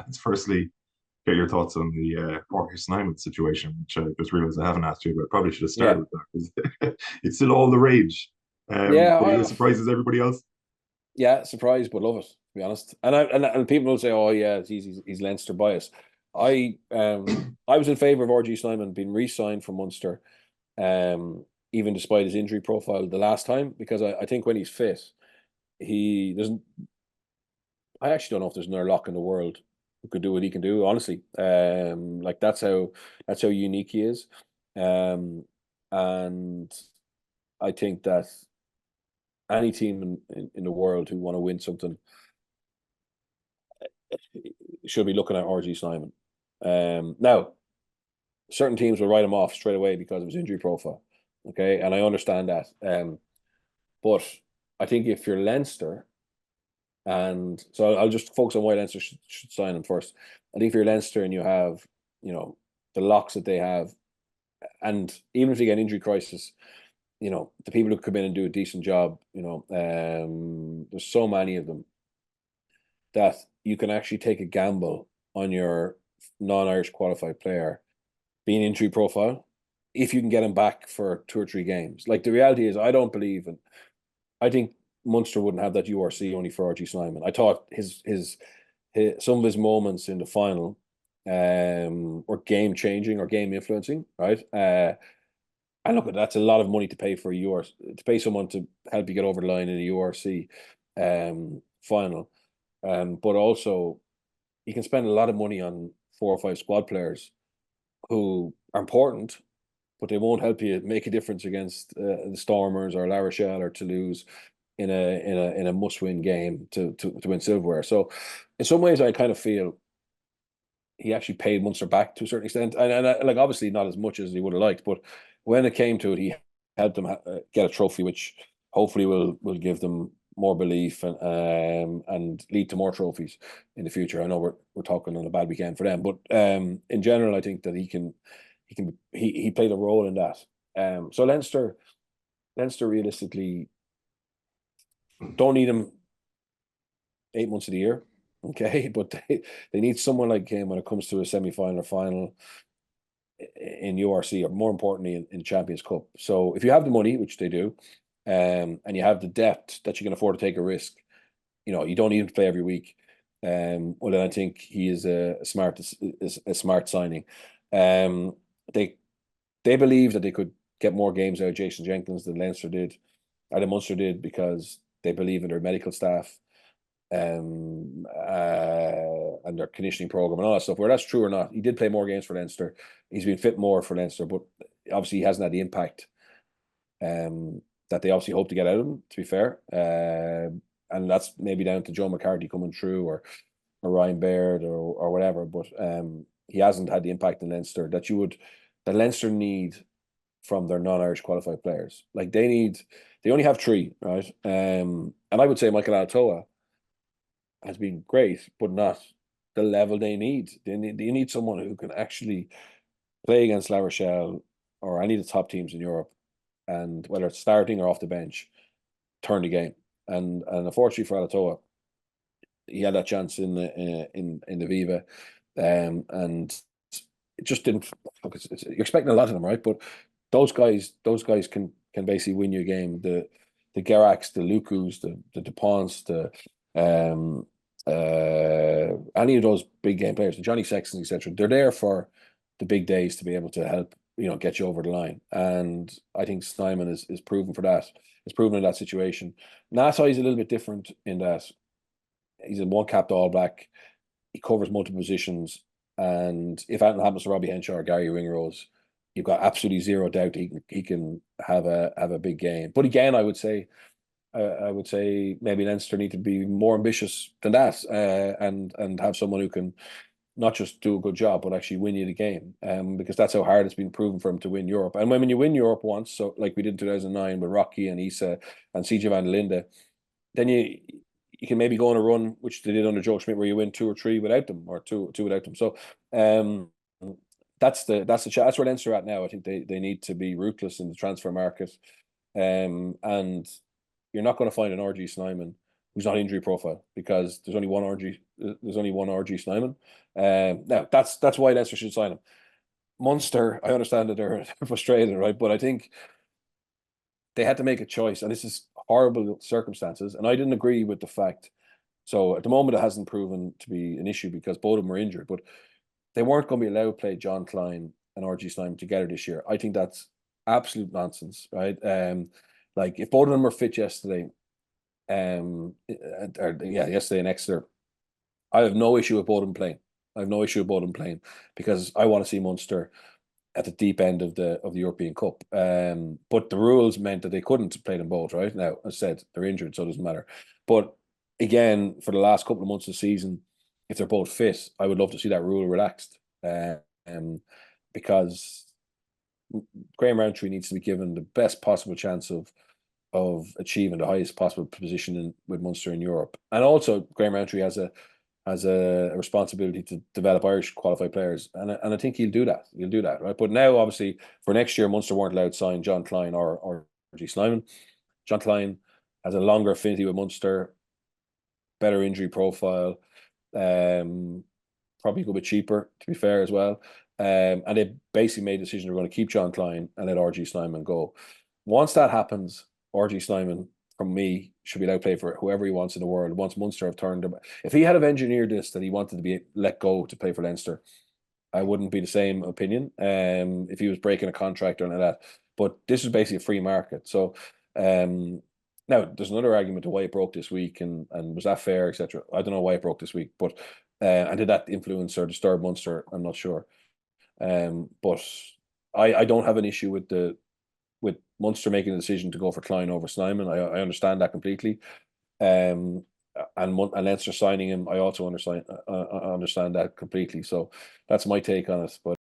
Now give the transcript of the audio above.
let's firstly get your thoughts on the RG Snyman situation, which I just realized I haven't asked you about. Probably should have started Yeah, with that because it's still all the rage. yeah, But are you as surprised as everybody else? yeah. Surprised, but love it. To be honest, and people will say, "Oh, yeah, he's Leinster bias." I was in favour of RG Snyman being re-signed from Munster, even despite his injury profile the last time, because I think when he's fit, he doesn't. I actually don't know if there's another lock in the world who could do what he can do. Honestly, like that's how unique he is, and I think that any team in the world who want to win something should be looking at RG Snyman. Now, certain teams will write him off straight away because of his injury profile. Okay, and I understand that. But I think if you're Leinster, and so I'll just focus on why Leinster should sign him first. I think if you're Leinster and you have, the locks that they have, and even if they get an injury crisis, the people who come in and do a decent job, there's so many of them that you can actually take a gamble on your non-Irish qualified player being injury profile if you can get him back for 2 or 3 games. Like the reality is, I don't believe in. I think Munster wouldn't have that URC only for RG Snyman. I thought his some of his moments in the final were game changing or game influencing, right? And look, that's a lot of money to pay for a URC, to pay someone to help you get over the line in a URC final. But also, you can spend a lot of money on 4 or 5 squad players who are important, but they won't help you make a difference against the Stormers or La Rochelle or Toulouse in a must win game to win silverware. So, in some ways, I kind of feel he actually paid Munster back to a certain extent, and like obviously not as much as he would have liked, but when it came to it, he helped them get a trophy, which hopefully will give them more belief and lead to more trophies in the future. I know we're talking on a bad weekend for them, but in general, I think that he played a role in that. So Leinster realistically don't need him 8 months of the year, okay, but they need someone like him when it comes to a semi final or final in URC, or more importantly in Champions Cup. So if you have the money, which they do, and you have the depth that you can afford to take a risk, you don't need him to play every week. Well, then I think he is a smart signing. Um, they they believe that they could get more games out of Jason Jenkins than Leinster did, or than Munster did, because they believe in their medical staff and their conditioning program and all that stuff. Whether that's true or not, he did play more games for Leinster. He's been fit more for Leinster, but obviously he hasn't had the impact um, that they obviously hope to get out of him. To be fair, and that's maybe down to Joe McCarthy coming through, or Ryan Baird, or whatever. But he hasn't had the impact in Leinster that Leinster need from their non-Irish qualified players. Like they only have 3, right? And I would say Michael Alatoa has been great, but not the level they need. They need someone who can actually play against La Rochelle or any of the top teams in Europe, and whether it's starting or off the bench, turn the game. And unfortunately for Alatoa, he had that chance in the Viva, and it just didn't. Look, you're expecting a lot of them, right? But those guys can basically win you a game. The Gerraks, the Lukus, the Duponts, the um any of those big game players, the Johnny Sextons, etc. They're there for the big days to be able to help get you over the line. And I think Snyman is proven for that. Is proven in that situation. Nassau is a little bit different in that he's a one capped All Black. He covers multiple positions, and if anything happens to Robbie Henshaw or Gary Ringrose, you've got absolutely zero doubt he can have a big game. But again, I would say maybe Leinster need to be more ambitious than that, and have someone who can not just do a good job, but actually win you the game. Because that's how hard it's been proven for him to win Europe. And when you win Europe once, so like we did in 2009 with Rocky and Isa and CJ van der Linde, then you can maybe go on a run, which they did under Joe Schmidt, where you win 2 or 3 without them, or two without them. So that's where Leinster are at now. I think they need to be ruthless in the transfer market, and you're not going to find an RG Snyman who's not injury profile, because there's only one there's only one RG Snyman. Now that's why Leinster should sign him. Munster, I understand that they're frustrated, right? But I think they had to make a choice, and this is horrible circumstances. And I didn't agree with the fact. So at the moment, it hasn't proven to be an issue because both of them were injured, but they weren't going to be allowed to play John Klein and RG Snyman together this year. I think that's absolute nonsense, right? Like if both of them were fit yesterday, yesterday in Exeter, I have no issue with both of them playing. I have no issue with both of them playing because I want to see Munster at the deep end of the European Cup. But the rules meant that they couldn't play them both, right? Now, as I said, they're injured, so it doesn't matter. But again, for the last couple of months of the season, if they're both fit, I would love to see that rule relaxed. Because Graham Rowntree needs to be given the best possible chance of achieving the highest possible position with Munster in Europe. And also Graham Rowntree has a responsibility to develop Irish qualified players. And I think he'll do that. He'll do that, right? But now, obviously, for next year, Munster weren't allowed to sign John Klein or RG Snyman. John Klein has a longer affinity with Munster, better injury profile, probably a good bit cheaper, to be fair, as well. And they basically made a decision they're going to keep John Klein and let RG Snyman go. Once that happens, RG Snyman, from me, should be allowed to play for whoever he wants in the world. Once Munster have turned him, if he had have engineered this that he wanted to be let go to play for Leinster, I wouldn't be the same opinion. If he was breaking a contract or anything like that, but this is basically a free market. So, now there's another argument to why it broke this week, and was that fair, etc. I don't know why it broke this week, but and did that influence or disturb Munster? I'm not sure. But I don't have an issue with Munster making a decision to go for Klein over Snyman. I understand that completely. And Leinster signing him, I also understand that completely. So that's my take on it. But